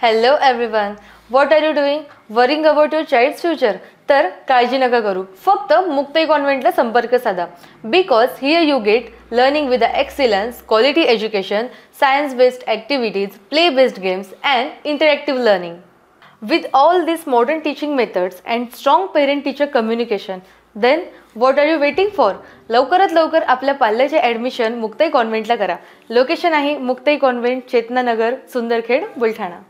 Hello everyone. What are you doing? Worrying about your child's future? तर काळजी नका करू. फक्त मुक्ताई कॉन्व्हेंटला संपर्क साधा. Because here you get learning with the excellence, quality education, science-based activities, play-based games and interactive learning. With all these modern teaching methods and strong parent-teacher communication, then what are you waiting for? लवकरात लवकर आपल्या पाल्याचे admission Muktai कॉन्व्हेंटला करा. Location आहे Muktai convent, Chetananagar, Sundarkhed, Buldhana.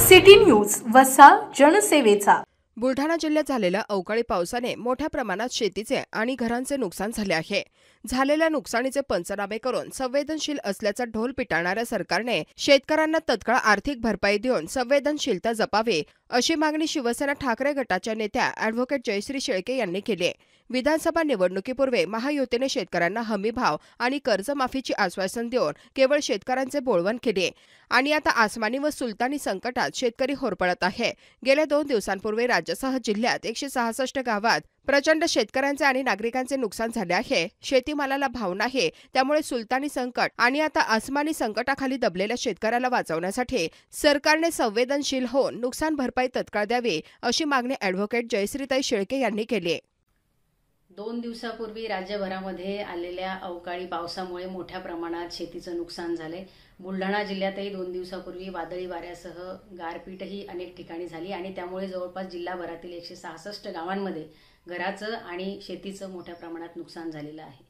City news वसा जनसेवेचा. बुलढाणा जिल्ह्यात झालेल्या अवकाळी पावसाने मोठ्या प्रमाणात शेतीचे आणि घरांचे नुकसान झाले आहे. झालेल्या नुकसानीचे पंचनामे करून संवेदनशील असल्याचा ढोल पिटाळणाऱ्या सरकारने शेतकऱ्यांना तत्काळ आर्थिक भरपाई देऊन संवेदनशीलता जपावी अशी मागणी शिवसेना ठाकरे गटाच्या नेत्या ॲडव्होकेट जयश्री शेळके यांनी केली. विधानसभा निवडणुकीपूर्वी महायुतीने शेतकऱ्यांना हमीभाव आणि कर्जमाफीची आश्वासन देऊन केवळ शेतकऱ्यांचे बोळवण केले आणि आता आसमानी व सुलतानी संकटात शेतकरी होरपळत आहे. गेल्या 2 दिवसांपूर्वी राज्यासह जिल्ह्यात 166 गावात प्रचंड शेतकऱ्यांचे आणि नागरिकांचे नुकसान झाले आहे. शेतीमालाला भाव नाही, त्यामुळे सुलतानी संकट आणि आता आसमानी संकटाखाली दबलेल्या शेतकऱ्याला वाचवण्यासाठी सरकारने संवेदनशील होऊन नुकसान भरपाई तत्काळ द्यावी अशी मागणी ॲडव्होकेट जयश्रीताई शेळके यांनी केली. 2 दिवसापूर्वी राज्यभरामध्ये आलेल्या अवकाळी पावसामुळे मोठ्या प्रमाणात शेतीचं नुकसान झाले. बुलढाणा जिल्ह्यातही 2 दिवसापूर्वी वादळी वाऱ्यासह गारपीटही अनेक ठिकाणी झाली आणि त्यामुळे जवळपास जिल्हाभरातील 166 गावांमध्ये घराचं आणि शेतीचं मोठ्या प्रमाणात नुकसान झालेलं आहे.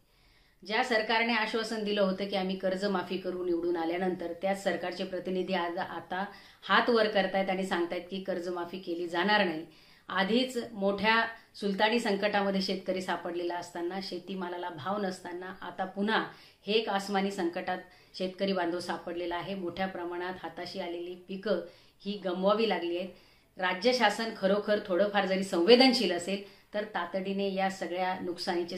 ज्या सरकारने आश्वासन दिलं होतं की आम्ही कर्जमाफी करू निवडून आल्यानंतर, त्याच सरकारचे प्रतिनिधी आता हात वर करतायत आणि सांगतायत की कर्जमाफी केली जाणार नाही. आधीच मोठ्या सुलतानी संकटामध्ये शेतकरी सापडलेला असताना, शेतीमालाला भाव नसताना आता पुन्हा हे एक आसमानी संकटात शेतकरी बांधव सापडलेला आहे. मोठ्या प्रमाणात हाताशी आलेली पिकं ही गमवावी लागली आहेत. राज्य शासन खरोखर थोडंफार जरी संवेदनशील असेल तर तातडीने या सगळ्या नुकसानीचे